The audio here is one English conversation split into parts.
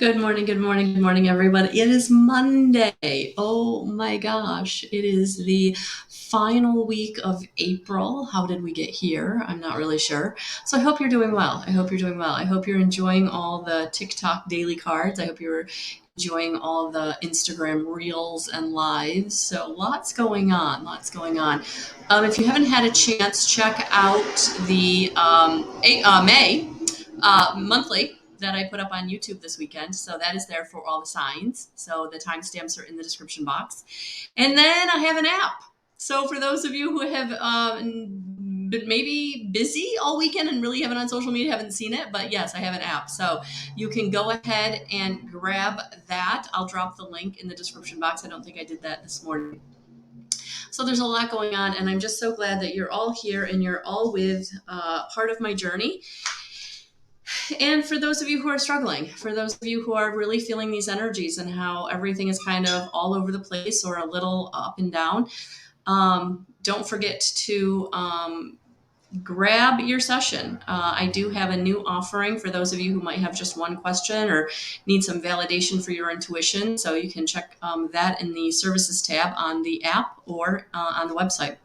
Good morning, good morning, good morning, everyone. It is Monday. Oh my gosh, it is the final week of April. How did we get here? I'm not really sure. So I hope you're doing well. I hope you're doing well. I hope you're enjoying all the TikTok daily cards. I hope you're enjoying all the Instagram reels and lives. So lots going on, lots going on. If you haven't had a chance, check out the May monthly that I put up on YouTube this weekend. So that is there for all the signs. So the timestamps are in the description box. And then I have an app. So for those of you who have been maybe busy all weekend and really haven't on social media, haven't seen it, but yes, I have an app. So you can go ahead and grab that. I'll drop the link in the description box. I don't think I did that this morning. So there's a lot going on, and I'm just so glad that you're all here and you're all with part of my journey. And for those of you who are struggling, for those of you who are really feeling these energies and how everything is kind of all over the place or a little up and down, don't forget to grab your session. I do have a new offering for those of you who might have just one question or need some validation for your intuition. So you can check that in the services tab on the app or on the website.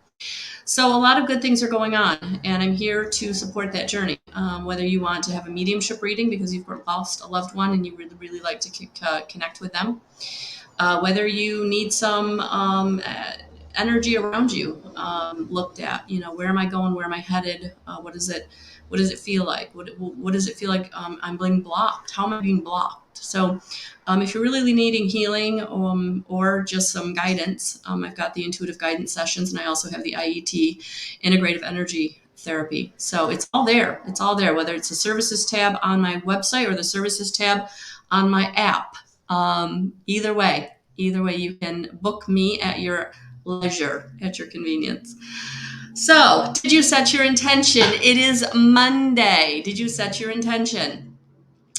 So a lot of good things are going on, and I'm here to support that journey. Whether you want to have a mediumship reading because you've lost a loved one and you really, really like to connect with them, whether you need some energy around you looked at, where am I going? Where am I headed? What does it feel like? What does it feel like I'm being blocked? How am I being blocked? So if you're really needing healing or just some guidance, I've got the intuitive guidance sessions, and I also have the IET, integrative energy therapy. So it's all there. It's all there, whether it's the services tab on my website or the services tab on my app. Either way, you can book me at your leisure, at your convenience. So, did you set your intention? It is Monday. Did you set your intention?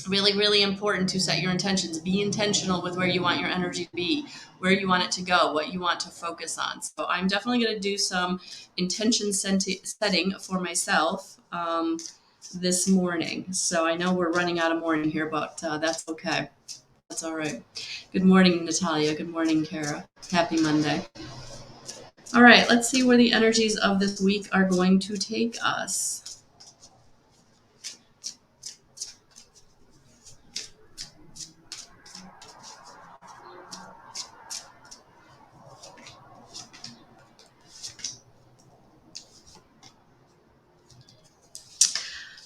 Really, really important to set your intentions. Be intentional with where you want your energy to be, where you want it to go, what you want to focus on. So I'm definitely going to do some intention setting for myself this morning. So I know we're running out of morning here, but that's okay. That's all right. Good morning, Natalia. Good morning, Kara. Happy Monday. All right, let's see where the energies of this week are going to take us.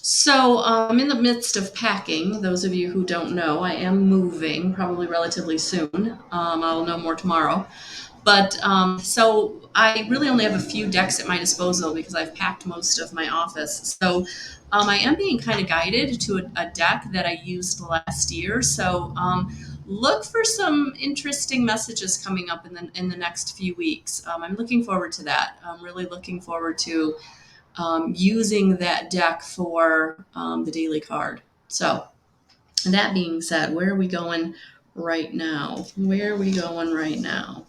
So I'm in the midst of packing. Those of you who don't know, I am moving probably relatively soon. I'll know more tomorrow. But so I really only have a few decks at my disposal because I've packed most of my office. So I am being kind of guided to a deck that I used last year. So look for some interesting messages coming up in the next few weeks. I'm looking forward to that. I'm really looking forward to using that deck for the daily card. So, that being said, where are we going right now? Where are we going right now?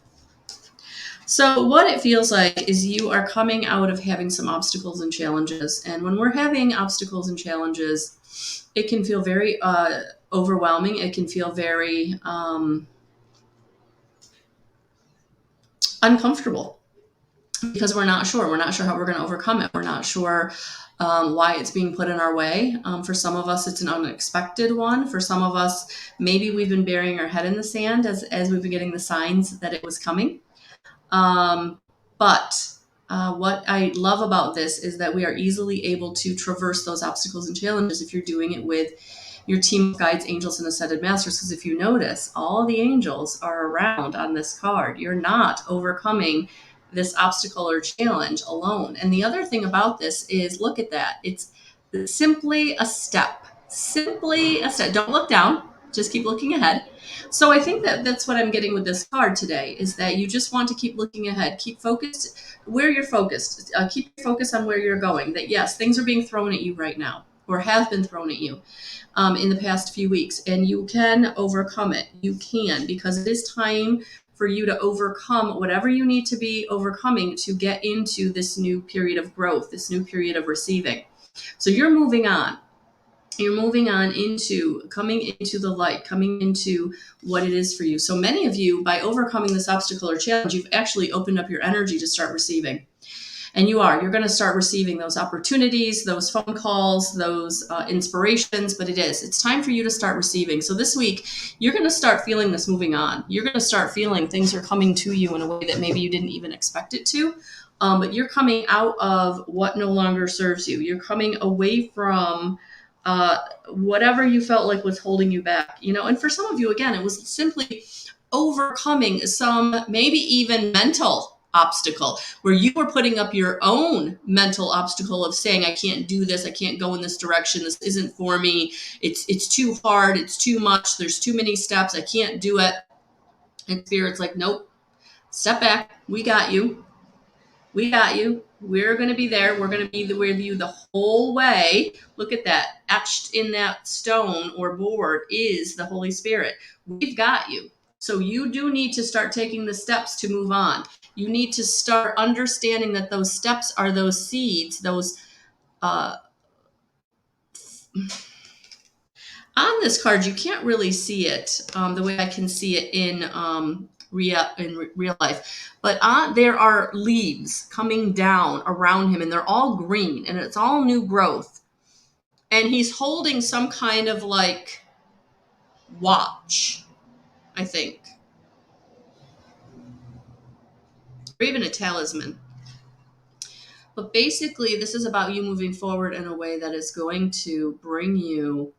So, what it feels like is you are coming out of having some obstacles and challenges. And when we're having obstacles and challenges, it can feel very overwhelming. It can feel very uncomfortable because we're not sure. We're not sure how we're going to overcome it. We're not sure why it's being put in our way. For some of us, it's an unexpected one. For some of us, maybe we've been burying our head in the sand as we've been getting the signs that it was coming. But what I love about this is that we are easily able to traverse those obstacles and challenges if you're doing it with your team of guides, angels, and ascended masters. Because if you notice, all the angels are around on this card. You're not overcoming this obstacle or challenge alone. And the other thing about this is, look at that. It's simply a step. Simply a step. Don't look down. Just keep looking ahead. So I think that that's what I'm getting with this card today, is that you just want to keep looking ahead, keep focused where you're focused, keep your focus on where you're going. That yes, things are being thrown at you right now, or have been thrown at you in the past few weeks, and you can overcome it. You can, because it is time for you to overcome whatever you need to be overcoming to get into this new period of growth, this new period of receiving. So you're moving on. You're moving on into coming into the light, coming into what it is for you. So many of you, by overcoming this obstacle or challenge, you've actually opened up your energy to start receiving. And you're going to start receiving those opportunities, those phone calls, those inspirations. But it's time for you to start receiving. So this week, you're going to start feeling this moving on. You're going to start feeling things are coming to you in a way that maybe you didn't even expect it to. But you're coming out of what no longer serves you. You're coming away from whatever you felt like was holding you back. And for some of you, again, it was simply overcoming some maybe even mental obstacle where you were putting up your own mental obstacle of saying, I can't do this, I can't go in this direction, this isn't for me, it's too hard, it's too much, there's too many steps, I can't do it. And Spirit's like, nope, step back, we got you, we're going to be there, we're going to be with you the whole way. Look at that, etched in that stone or board is the Holy Spirit. We've got you. So you do need to start taking the steps to move on. You need to start understanding that those steps are those seeds, those on this card, you can't really see it the way I can see it in real life. But there are leaves coming down around him, and they're all green, and it's all new growth. And he's holding some kind of like watch, I think, or even a talisman. But basically, this is about you moving forward in a way that is going to bring you.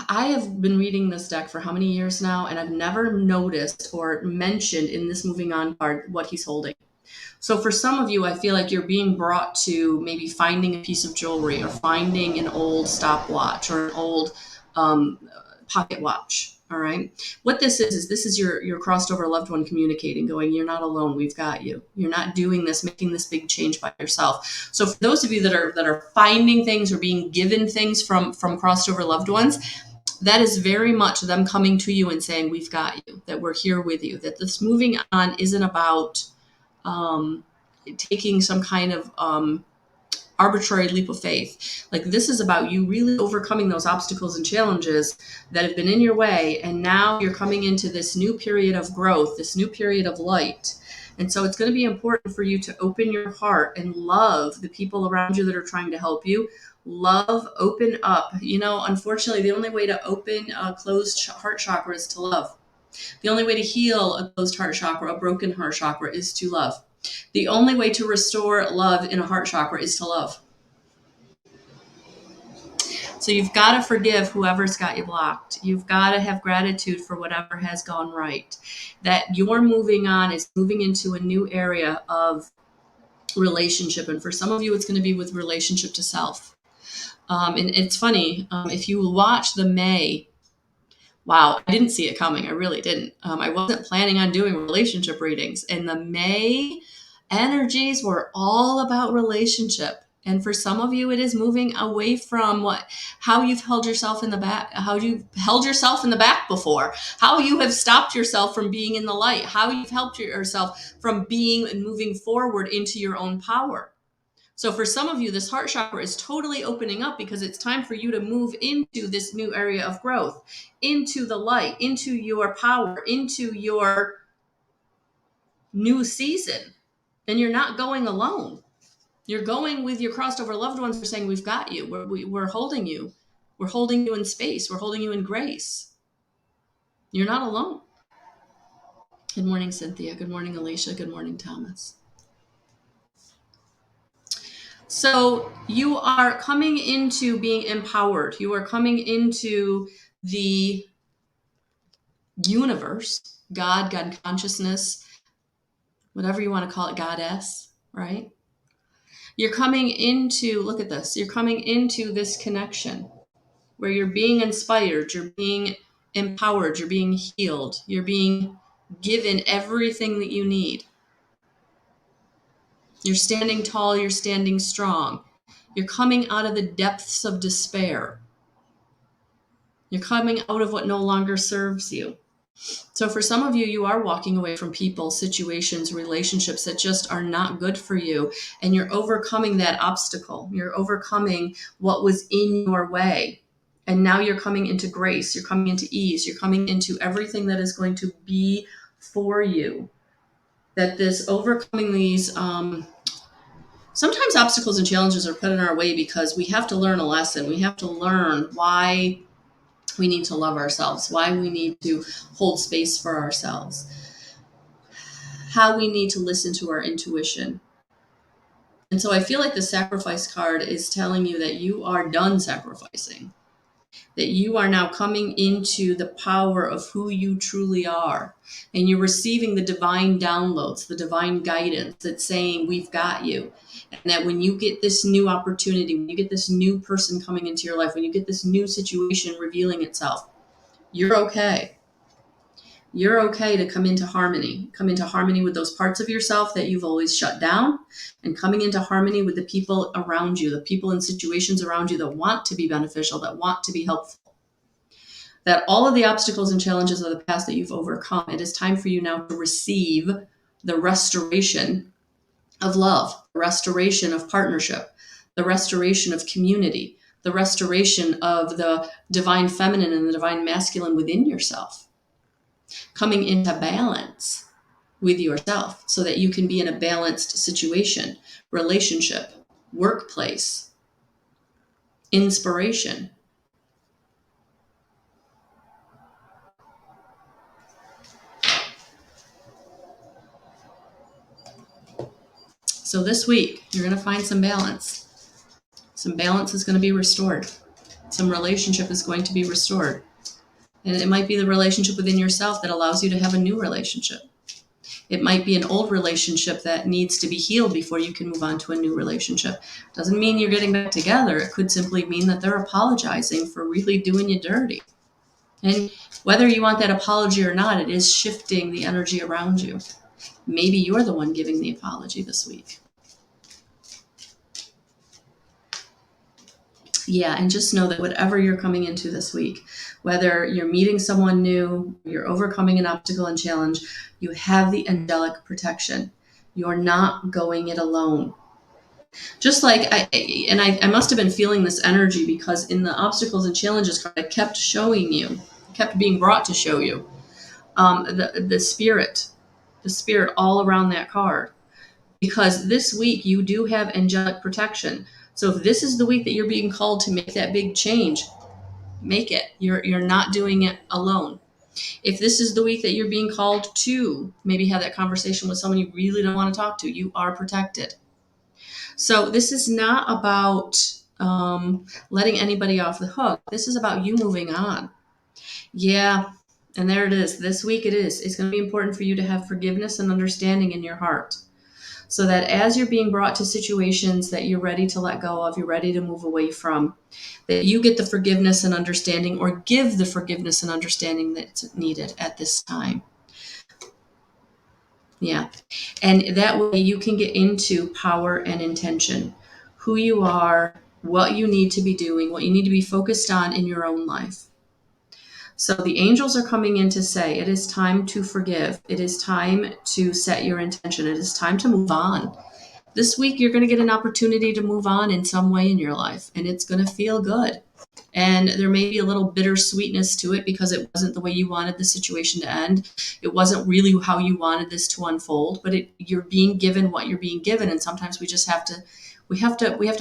I have been reading this deck for how many years now, and I've never noticed or mentioned in this moving on card what he's holding. So for some of you, I feel like you're being brought to maybe finding a piece of jewelry or finding an old stopwatch or an old pocket watch. All right. What this is this is your crossed over loved one communicating, going, you're not alone. We've got you. You're not doing this, making this big change by yourself. So for those of you that are finding things or being given things from crossed over loved ones, that is very much them coming to you and saying, we've got you, that we're here with you, that this moving on isn't about taking some kind of arbitrary leap of faith. Like, this is about you really overcoming those obstacles and challenges that have been in your way. And now you're coming into this new period of growth, this new period of light. And so it's going to be important for you to open your heart and love the people around you that are trying to help you. Love, open up. Unfortunately, the only way to open a closed heart chakra is to love. The only way to heal a closed heart chakra, a broken heart chakra, is to love. The only way to restore love in a heart chakra is to love. So you've got to forgive whoever's got you blocked. You've got to have gratitude for whatever has gone right. That you're moving on is moving into a new area of relationship. And for some of you, it's going to be with relationship to self. And it's funny, if you watch the May, wow, I didn't see it coming. I really didn't. I wasn't planning on doing relationship readings. And the May energies were all about relationship. And for some of you, it is moving away from how you've held yourself in the back, how you've held yourself in the back before, how you have stopped yourself from being in the light, how you've helped yourself from being and moving forward into your own power. So for some of you, this heart chakra is totally opening up because it's time for you to move into this new area of growth, into the light, into your power, into your new season. And you're not going alone. You're going with your crossed over loved ones who are saying, we've got you. We're holding you. We're holding you in space. We're holding you in grace. You're not alone. Good morning, Cynthia. Good morning, Alicia. Good morning, Thomas. So you are coming into being empowered. You are coming into the universe, God consciousness, whatever you want to call it, goddess, right? You're coming into, look at this, you're coming into this connection where you're being inspired, you're being empowered, you're being healed, you're being given everything that you need. You're standing tall, you're standing strong. You're coming out of the depths of despair. You're coming out of what no longer serves you. So for some of you, you are walking away from people, situations, relationships that just are not good for you. And you're overcoming that obstacle. You're overcoming what was in your way. And now you're coming into grace. You're coming into ease. You're coming into everything that is going to be for you. That this overcoming these, sometimes obstacles and challenges are put in our way because we have to learn a lesson. We have to learn why we need to love ourselves, why we need to hold space for ourselves, how we need to listen to our intuition. And so I feel like the sacrifice card is telling you that you are done sacrificing, that you are now coming into the power of who you truly are. And you're receiving the divine downloads, the divine guidance that's saying, we've got you. And that when you get this new opportunity, when you get this new person coming into your life, when you get this new situation revealing itself, you're okay. You're okay to come into harmony with those parts of yourself that you've always shut down, and coming into harmony with the people around you, the people and situations around you that want to be beneficial, that want to be helpful. That all of the obstacles and challenges of the past that you've overcome, it is time for you now to receive the restoration of love, the restoration of partnership, the restoration of community, the restoration of the divine feminine and the divine masculine within yourself. Coming into balance with yourself so that you can be in a balanced situation, relationship, workplace, inspiration. So this week, you're going to find some balance. Some balance is going to be restored. Some relationship is going to be restored. And it might be the relationship within yourself that allows you to have a new relationship. It might be an old relationship that needs to be healed before you can move on to a new relationship. Doesn't mean you're getting back together. It could simply mean that they're apologizing for really doing you dirty. And whether you want that apology or not, it is shifting the energy around you. Maybe you're the one giving the apology this week. Yeah, and just know that whatever you're coming into this week, whether you're meeting someone new, you're overcoming an obstacle and challenge, you have the angelic protection. You're not going it alone. Just like I must have been feeling this energy because in the obstacles and challenges card, I kept showing you, kept being brought to show you the spirit all around that card. Because this week you do have angelic protection. So if this is the week that you're being called to make that big change, make it. You're not doing it alone. If this is the week that you're being called to maybe have that conversation with someone you really don't want to talk to, you are protected. So this is not about letting anybody off the hook. This is about you moving on. Yeah, and there it is. This week it is. It's going to be important for you to have forgiveness and understanding in your heart. So that as you're being brought to situations that you're ready to let go of, you're ready to move away from, that you get the forgiveness and understanding, or give the forgiveness and understanding that's needed at this time. Yeah. And that way you can get into power and intention, who you are, what you need to be doing, what you need to be focused on in your own life. So the angels are coming in to say, it is time to forgive. It is time to set your intention. It is time to move on. This week, you're going to get an opportunity to move on in some way in your life, and it's going to feel good. And there may be a little bittersweetness to it because it wasn't the way you wanted the situation to end. It wasn't really how you wanted this to unfold, but you're being given what you're being given. And sometimes we just have to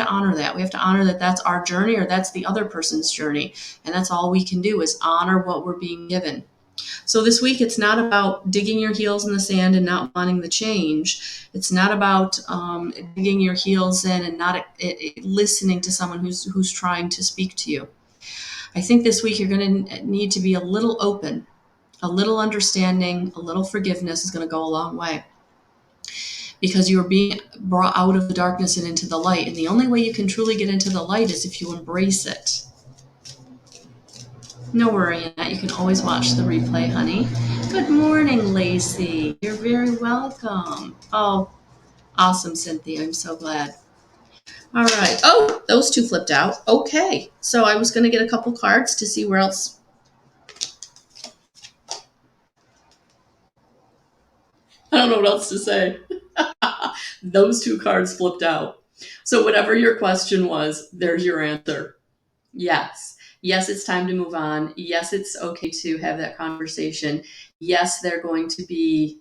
honor that. We have to honor that that's our journey or that's the other person's journey. And that's all we can do is honor what we're being given. So this week, it's not about digging your heels in the sand and not wanting the change. It's not about digging your heels in and not listening to someone who's trying to speak to you. I think this week you're going to need to be a little open, a little understanding, a little forgiveness is going to go a long way. Because you're being brought out of the darkness and into the light. And the only way you can truly get into the light is if you embrace it. No worry in that. You can always watch the replay, honey. Good morning, Lacey. You're very welcome. Oh, awesome, Cynthia. I'm so glad. All right. Oh, those two flipped out. Okay. So I was going to get a couple cards to see where else. don't know what else to say. Those two cards flipped out. So whatever your question was, there's your answer. Yes. Yes, it's time to move on. Yes, it's okay to have that conversation. Yes, they're going to be,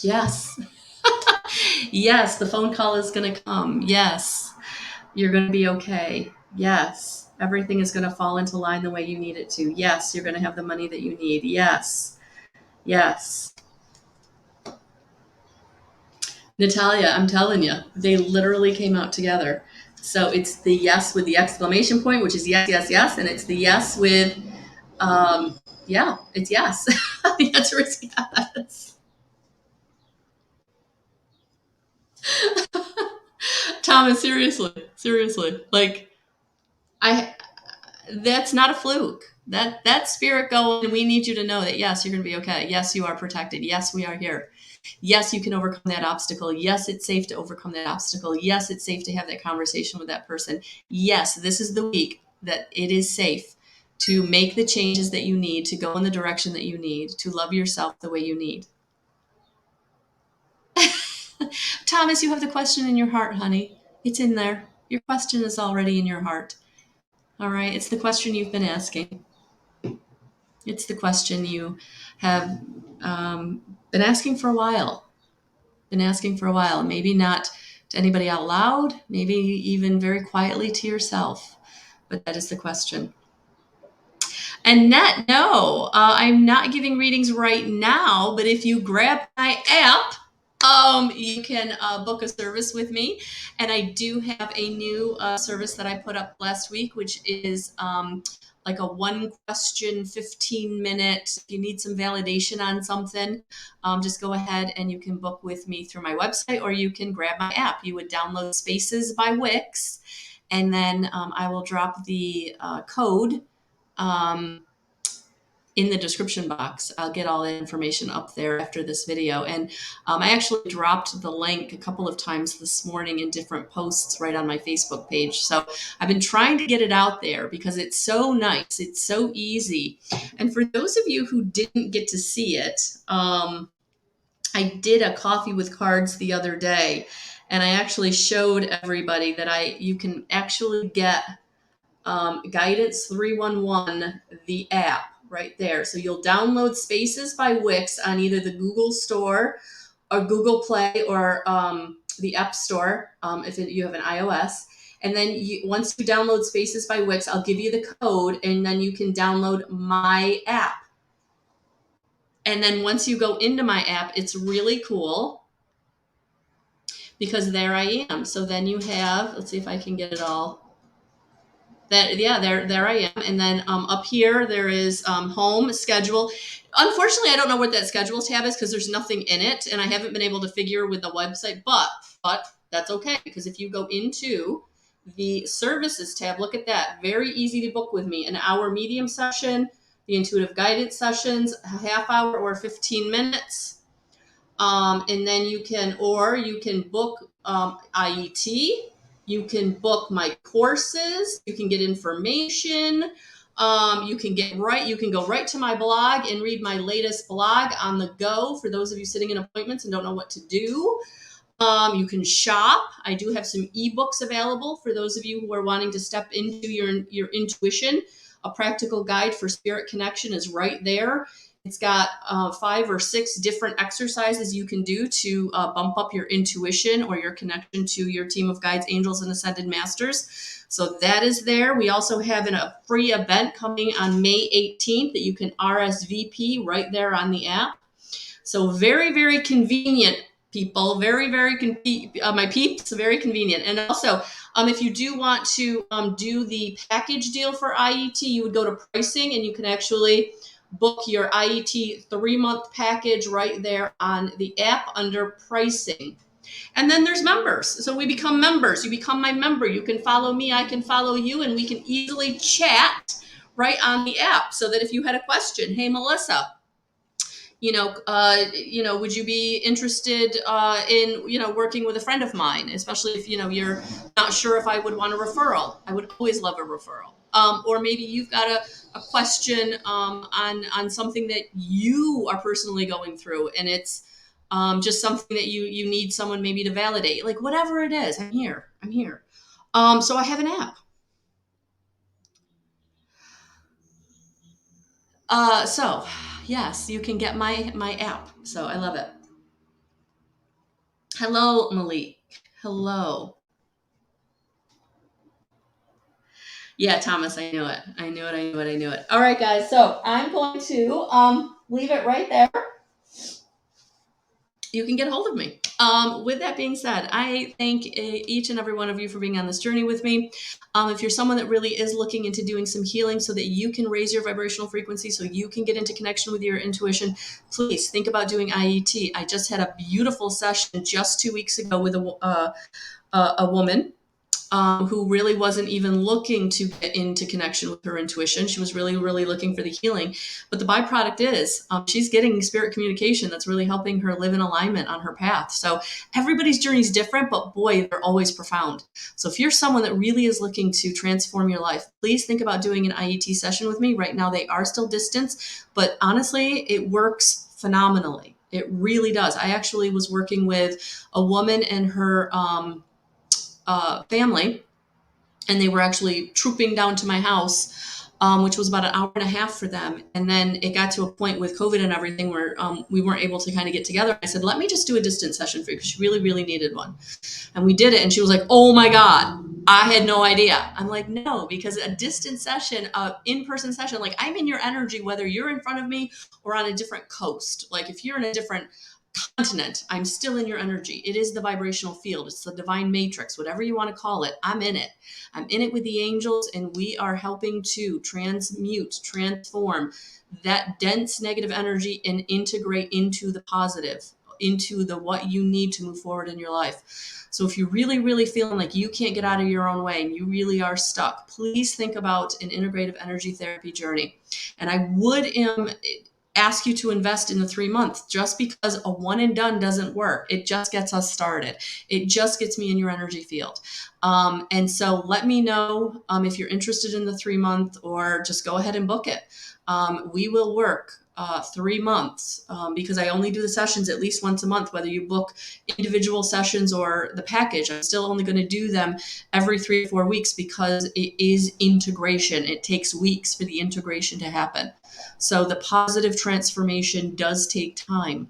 yes. Yes, the phone call is going to come. Yes, you're going to be okay. Yes, everything is going to fall into line the way you need it to. Yes, you're going to have the money that you need. Yes, yes. Natalia, I'm telling you, they literally came out together. So it's the yes with the exclamation point, which is yes, yes, yes. And it's the yes with, yeah, it's yes. The answer is yes. Thomas, seriously, seriously. Like, I, that's not a fluke. That spirit going, we need you to know that yes, you're going to be okay. Yes, you are protected. Yes, we are here. Yes, you can overcome that obstacle. Yes, it's safe to overcome that obstacle. Yes, it's safe to have that conversation with that person. Yes, this is the week that it is safe to make the changes that you need, to go in the direction that you need, to love yourself the way you need. Thomas, you have the question in your heart, honey. It's in there. Your question is already in your heart. All right. It's the question you've been asking. It's the question you have been asking for a while. Been asking for a while. Maybe not to anybody out loud, maybe even very quietly to yourself. But that is the question. Annette, no, I'm not giving readings right now, but if you grab my app, you can book a service with me. And I do have a new service that I put up last week, which is like a one question, 15-minute. If you need some validation on something, just go ahead and you can book with me through my website, or you can grab my app. You would download Spaces by Wix, and then I will drop the code in the description box. I'll get all the information up there after this video. And I actually dropped the link a couple of times this morning in different posts right on my Facebook page. So I've been trying to get it out there because it's so nice. It's so easy. And for those of you who didn't get to see it, I did a coffee with cards the other day, and I actually showed everybody that you can actually get Guidance 311, the app right there. So you'll download Spaces by Wix on either the Google Store or Google Play, or the App Store if you have an iOS. And then once you download Spaces by Wix, I'll give you the code, and then you can download my app. And then once you go into my app, it's really cool because there I am. So then you have, let's see if I can get it all. There I am. And then up here there is home schedule. Unfortunately, I don't know what that schedule tab is because there's nothing in it, and I haven't been able to figure with the website. But that's okay, because if you go into the services tab, look at that. Very easy to book with me. An hour medium session, the intuitive guidance sessions, a half hour or 15 minutes. And then you can book IET. You can book my courses. You can get information. You can go right to my blog and read my latest blog on the go for those of you sitting in appointments and don't know what to do. You can shop. I do have some ebooks available for those of you who are wanting to step into your intuition. A practical guide for spirit connection is right there. It's got 5 or 6 different exercises you can do to bump up your intuition or your connection to your team of guides, angels, and ascended masters. So that is there. We also have a free event coming on May 18th that you can RSVP right there on the app. So very, very convenient, people. Very, very my peeps, very convenient. And also, if you do want to do the package deal for IET, you would go to pricing, and you can actually book your IET 3-month package right there on the app under pricing. And then there's members. So we become members. You become my member. You can follow me. I can follow you. And we can easily chat right on the app, so that if you had a question, hey, Melissa, would you be interested in, working with a friend of mine, especially if, you're not sure if I would want a referral. I would always love a referral. or maybe you've got a question on something that you are personally going through, and it's just something that you need someone maybe to validate, like whatever it is. I'm here. I'm here. So I have an app. So yes, you can get my app. So I love it. Hello, Malik. Hello. Yeah, Thomas, I knew it. I knew it. I knew it. I knew it. All right, guys. So I'm going to leave it right there. You can get a hold of me. With that being said, I thank each and every one of you for being on this journey with me. If you're someone that really is looking into doing some healing so that you can raise your vibrational frequency, so you can get into connection with your intuition, please think about doing IET. I just had a beautiful session just 2 weeks ago with a woman who really wasn't even looking to get into connection with her intuition. She was really, really looking for the healing. But the byproduct is she's getting spirit communication that's really helping her live in alignment on her path. So everybody's journey is different, but boy, they're always profound. So if you're someone that really is looking to transform your life, please think about doing an IET session with me. Right now, they are still distance, but honestly, it works phenomenally. It really does. I actually was working with a woman and her family, and they were actually trooping down to my house, which was about an hour and a half for them. And then it got to a point with COVID and everything where we weren't able to kind of get together. I said, let me just do a distance session for you, because she really, really needed one. And we did it. And she was like, oh my God, I had no idea. I'm like, no, because a distance session, in-person session, like I'm in your energy, whether you're in front of me or on a different coast. Like if you're in a different continent, I'm still in your energy. It is the vibrational field. It's the divine matrix, whatever you want to call it. I'm in it. I'm in it with the angels, and we are helping to transmute, transform that dense negative energy and integrate into the positive, into the what you need to move forward in your life. So if you're really, really feeling like you can't get out of your own way and you really are stuck, please think about an integrative energy therapy journey. And I would ask you to invest in the 3 months, just because a one and done doesn't work. It just gets us started. It just gets me in your energy field. And so let me know if you're interested in the 3 month, or just go ahead and book it. We will work 3 months because I only do the sessions at least once a month, whether you book individual sessions or the package. I'm still only going to do them every 3 or 4 weeks, because it is integration. It takes weeks for the integration to happen. So the positive transformation does take time.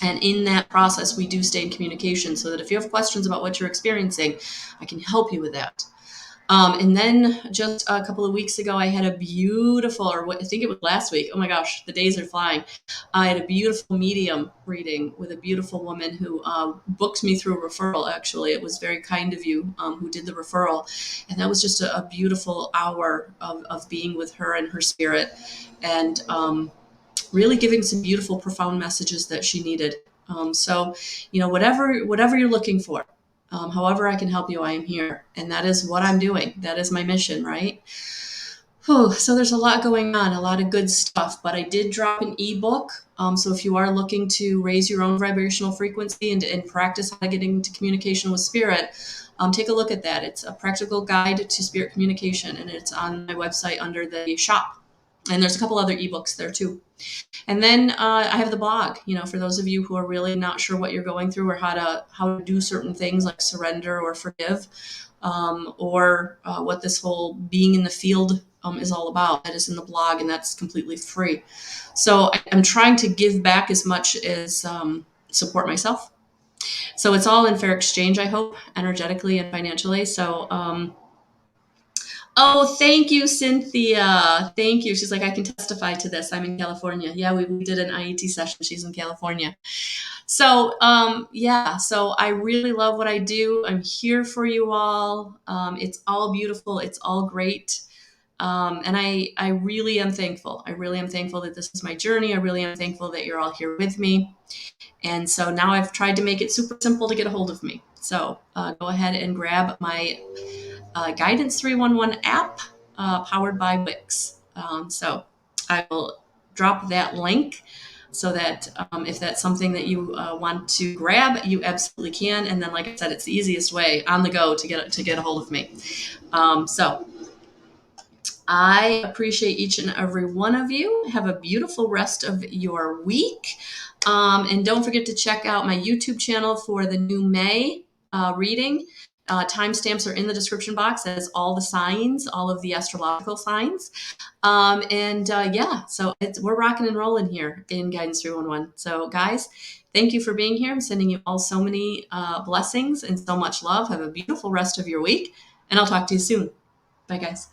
And in that process, we do stay in communication, so that if you have questions about what you're experiencing, I can help you with that. And then just a couple of weeks ago, I had a beautiful, or what I think it was last week. Oh my gosh, the days are flying. I had a beautiful medium reading with a beautiful woman who booked me through a referral. Actually, it was very kind of you who did the referral. And that was just a beautiful hour of being with her and her spirit, and really giving some beautiful, profound messages that she needed. So, whatever you're looking for, however I can help you, I am here. And that is what I'm doing. That is my mission, right? Whew, so there's a lot going on, a lot of good stuff, but I did drop an ebook. So if you are looking to raise your own vibrational frequency and practice how to get into communication with spirit, take a look at that. It's a practical guide to spirit communication, and it's on my website under the shop. And there's a couple other ebooks there too. And then I have the blog, for those of you who are really not sure what you're going through, or how to do certain things like surrender or forgive, or what this whole being in the field is all about. That is in the blog, and that's completely free. So I'm trying to give back as much as support myself. So it's all in fair exchange, I hope, energetically and financially. So oh, thank you, Cynthia. Thank you. She's like, I can testify to this. I'm in California. Yeah, we did an IET session. She's in California. So, yeah, so I really love what I do. I'm here for you all. It's all beautiful. It's all great. And I really am thankful. I really am thankful that this is my journey. I really am thankful that you're all here with me. And so now I've tried to make it super simple to get a hold of me. So go ahead and grab my Guidance 311 app powered by Wix. So I will drop that link, so that if that's something that you want to grab, you absolutely can. And then, like I said, it's the easiest way on the go to get a hold of me. So I appreciate each and every one of you. Have a beautiful rest of your week. And don't forget to check out my YouTube channel for the new May reading. Timestamps are in the description box as all the signs, all of the astrological signs. So we're rocking and rolling here in Guidance 311. So, guys, thank you for being here. I'm sending you all so many blessings and so much love. Have a beautiful rest of your week, and I'll talk to you soon. Bye, guys.